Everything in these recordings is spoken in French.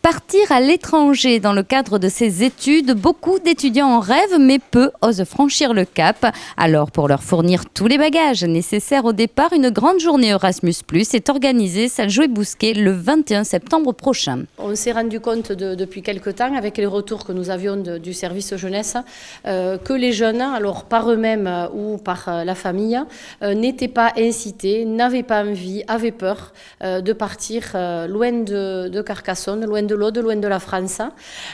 Partir à l'étranger dans le cadre de ses études, beaucoup d'étudiants en rêvent, mais peu osent franchir le cap. Alors, pour leur fournir tous les bagages nécessaires au départ, une grande journée Erasmus+ est organisée salle Jouet-Bousquet le 21 septembre prochain. On s'est rendu compte depuis quelque temps, avec les retours que nous avions du service jeunesse, que les jeunes, alors par eux-mêmes ou par la famille, n'étaient pas incités, n'avaient pas envie, avaient peur de partir loin de Carcassonne, loin de l'Aude, loin de la France.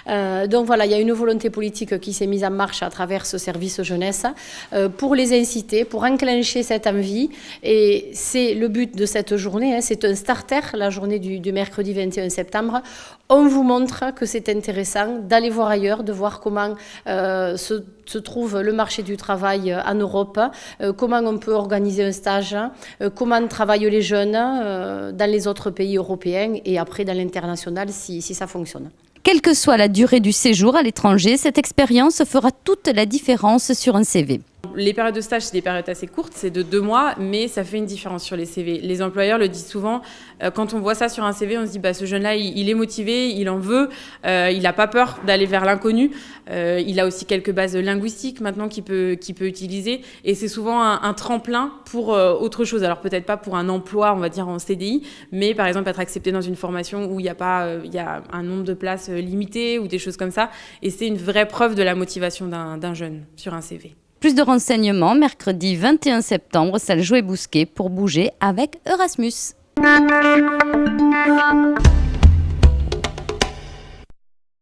Donc voilà, il y a une volonté politique qui s'est mise en marche à travers ce service jeunesse pour les inciter, pour enclencher cette envie. Et c'est le but de cette journée, c'est un starter, la journée du mercredi 21 septembre. On vous montre que c'est intéressant d'aller voir ailleurs, de voir comment se trouve le marché du travail en Europe, comment on peut organiser un stage, comment travaillent les jeunes dans les autres pays européens et après dans l'international si ça fonctionne. Quelle que soit la durée du séjour à l'étranger, cette expérience fera toute la différence sur un CV. Les périodes de stage, c'est des périodes assez courtes, c'est de 2 mois, mais ça fait une différence sur les CV. Les employeurs le disent souvent, quand on voit ça sur un CV, on se dit ce jeune-là, il est motivé, il en veut, il n'a pas peur d'aller vers l'inconnu, il a aussi quelques bases linguistiques maintenant qu'il peut utiliser, et c'est souvent un tremplin pour autre chose. Alors peut-être pas pour un emploi, on va dire en CDI, mais par exemple être accepté dans une formation où il y a un nombre de places limité ou des choses comme ça, et c'est une vraie preuve de la motivation d'un jeune sur un CV. Plus de renseignements mercredi 21 septembre, salle Jouet-Bousquet pour bouger avec Erasmus.